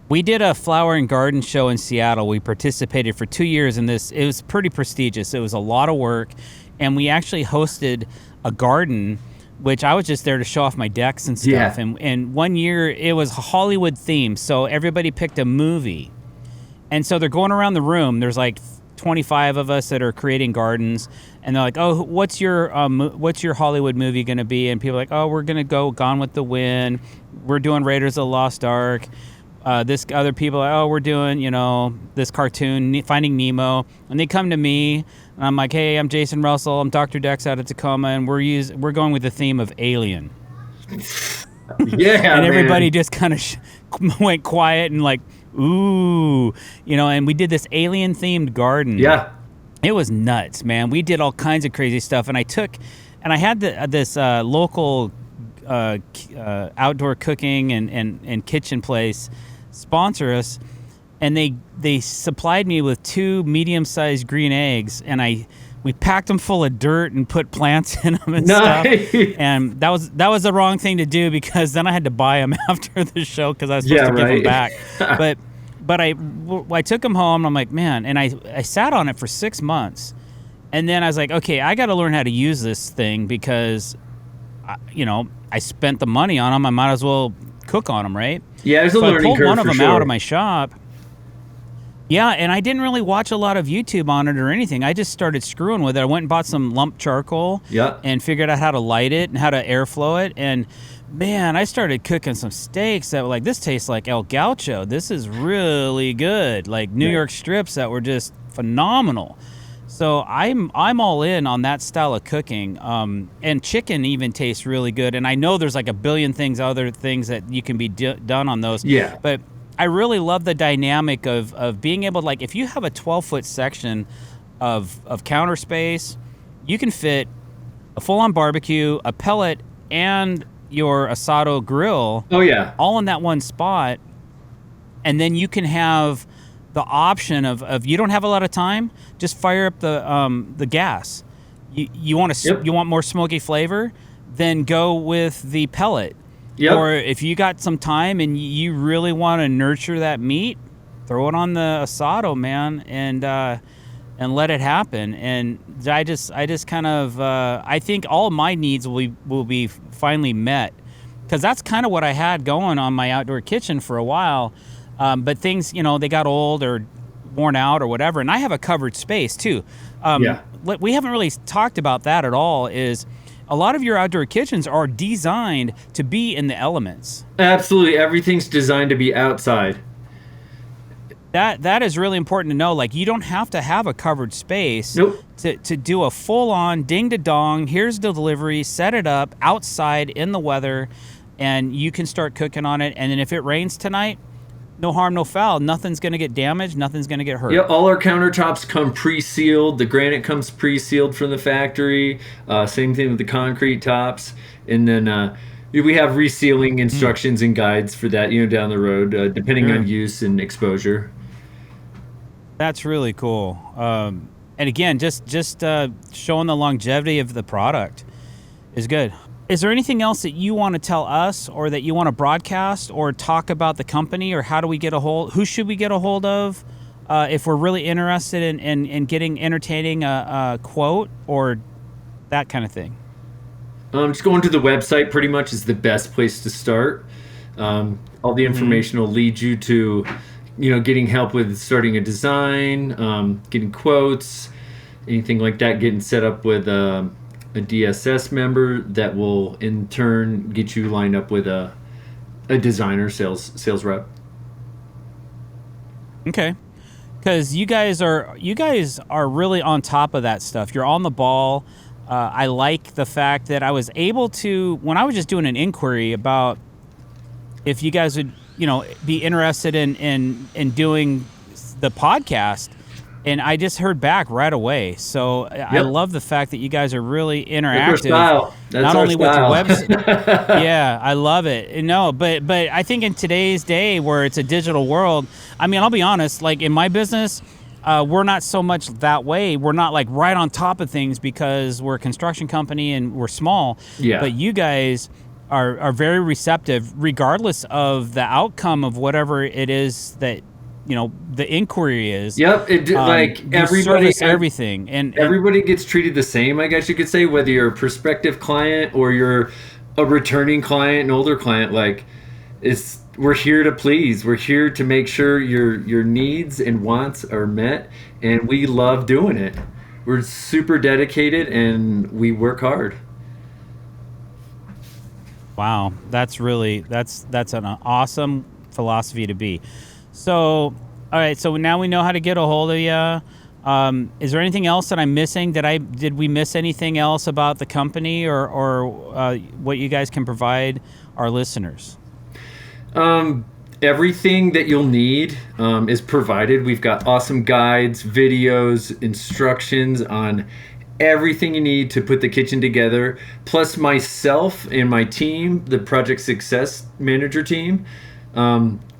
We did a flower and garden show in Seattle. We participated for 2 years in this. It was pretty prestigious. It was a lot of work, and we actually hosted a garden, which I was just there to show off my decks and stuff. Yeah. And 1 year, it was Hollywood themed, so everybody picked a movie. And so they're going around the room. There's like 25 of us that are creating gardens, and they're like, "Oh, what's your Hollywood movie going to be?" And people are like, "Oh, we're going to go Gone with the Wind. We're doing Raiders of the Lost Ark." This other people are, "Oh, we're doing this cartoon Finding Nemo." And they come to me, and I'm like, "Hey, I'm Jason Russell. I'm Dr. Dex out of Tacoma, and we're going with the theme of Alien." Yeah, and everybody just kind of went quiet and like, ooh, and we did this alien themed garden. Yeah. It was nuts, man. We did all kinds of crazy stuff. And I had this local outdoor cooking and kitchen place sponsor us. and they supplied me with 2 medium-sized green eggs, and we packed them full of dirt and put plants in them and stuff. And that was the wrong thing to do, because then I had to buy them after the show, because I was supposed to give them back. But I took them home. I'm like, man, and I sat on it for 6 months, and then I was like, okay, I got to learn how to use this thing, because I spent the money on them. I might as well cook on them, right? Yeah, there's a learning curve. I pulled one of them sure. out of my shop. Yeah, and I didn't really watch a lot of YouTube on it or anything. I just started screwing with it. I went and bought some lump charcoal and figured out how to light it and how to airflow it. And man, I started cooking some steaks that were like, this tastes like El Gaucho. This is really good. Like New York strips that were just phenomenal. So I'm all in on that style of cooking. And chicken even tastes really good. And I know there's like a billion other things that you can be done on those. Yeah. But I really love the dynamic of being able to, like, if you have a 12-foot section of counter space, you can fit a full-on barbecue, a pellet, and your asado grill. Oh, yeah. All in that one spot. And then you can have the option of you don't have a lot of time, just fire up the gas. You want you want more smoky flavor, then go with the pellet. Yep. Or if you got some time and you really want to nurture that meat, throw it on the asado, man, and let it happen. And I just kind of I think all of my needs will be finally met, because that's kind of what I had going on my outdoor kitchen for a while. But things, they got old or worn out or whatever, and I have a covered space too. We haven't really talked about that at all. Is a lot of your outdoor kitchens are designed to be in the elements. Absolutely. Everything's designed to be outside. That is really important to know. Like, you don't have to have a covered space to do a full-on ding-to-dong, here's the delivery, set it up outside in the weather, and you can start cooking on it. And then if it rains tonight, no harm, no foul. Nothing's going to get damaged. Nothing's going to get hurt. Yeah, all our countertops come pre-sealed. The granite comes pre-sealed from the factory. Same thing with the concrete tops. And then we have resealing instructions and guides for that, down the road, depending on use and exposure. That's really cool. And again, just showing the longevity of the product is good. Is there anything else that you want to tell us, or that you want to broadcast or talk about the company, or how do we get who should we get a hold of if we're really interested in getting entertaining a quote or that kind of thing? Just going to the website pretty much is the best place to start. All the information will lead you to, getting help with starting a design, getting quotes, anything like that, getting set up with a DSS member that will in turn get you lined up with a designer sales rep. Okay. Because you guys are really on top of that stuff. You're on the ball. I like the fact that I was able to, when I was just doing an inquiry about if you guys would, be interested in doing the podcast, and I just heard back right away. So I love the fact that you guys are really interactive. Not only with your website. Yeah, I love it. No, but I think in today's day where it's a digital world, I mean, I'll be honest, like in my business, we're not so much that way. We're not like right on top of things because we're a construction company and we're small. Yeah. But you guys are very receptive regardless of the outcome of whatever it is that the inquiry is. Yep, everybody service everything, and everybody gets treated the same, I guess you could say, whether you're a prospective client or you're a returning client, an older client. Like, we're here to please. We're here to make sure your needs and wants are met, and we love doing it. We're super dedicated and we work hard. Wow, that's an awesome philosophy to be. So, all right. So now we know how to get a hold of you. Is there anything else that I'm missing? Did we miss anything else about the company or what you guys can provide our listeners? Everything that you'll need is provided. We've got awesome guides, videos, instructions on everything you need to put the kitchen together. Plus myself and my team, the Project Success Manager team.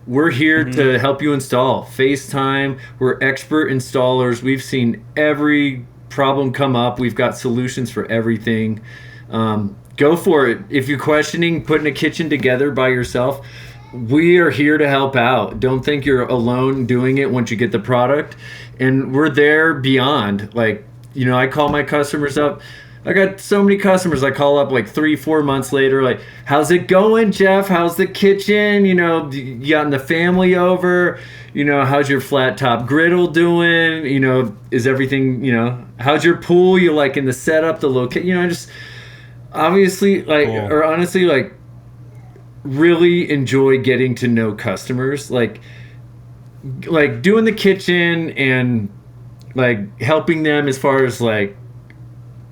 we're here to help you install. FaceTime. We're expert installers. We've seen every problem come up. We've got solutions for everything. Go for it. If you're questioning putting a kitchen together by yourself, we are here to help out. Don't think you're alone doing it once you get the product. And we're there beyond. Like, you know, I call my customers up. I got so many customers I call up like 3-4 months later, like, how's it going, Jeff? How's the kitchen? You know, you gotten the family over? You know, how's your flat top griddle doing? You know, is everything, you know, how's your pool? You like in the setup, the location? You know, just obviously, like, or honestly, like, really enjoy getting to know customers. Like doing the kitchen and like helping them as far as like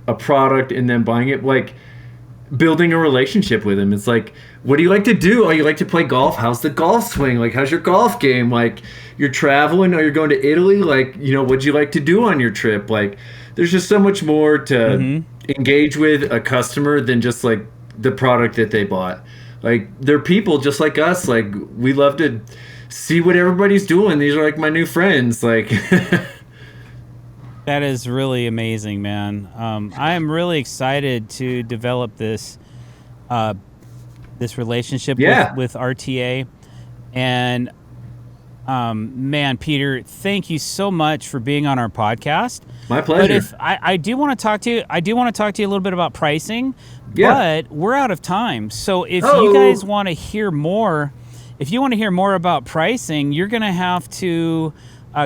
a product and then buying it, like building a relationship with them. It's like, what do you like to do? Oh, you like to play golf? How's the golf swing? Like, how's your golf game? Like, you're traveling or you're going to Italy? Like, you know, what'd you like to do on your trip? Like, there's just so much more to engage with a customer than just like the product that they bought. Like, they're people just like us. Like, we love to see what everybody's doing. These are like my new friends. Like, that is really amazing, man. I am really excited to develop this this relationship with RTA. And man, Peter, thank you so much for being on our podcast. My pleasure. But if I do want to talk to you, a little bit about pricing. But we're out of time. So if you guys want to hear more, about pricing, you're going to have to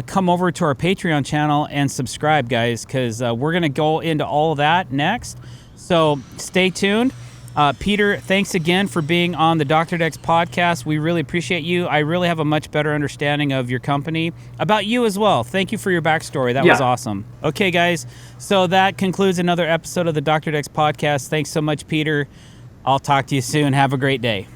come over to our Patreon channel and subscribe, guys, because we're going to go into all of that next. So stay tuned. Peter, thanks again for being on the Dr. Dex podcast. We really appreciate you. I really have a much better understanding of your company, about you as well. Thank you for your backstory. That was awesome. Okay, guys. So that concludes another episode of the Dr. Dex podcast. Thanks so much, Peter. I'll talk to you soon. Have a great day.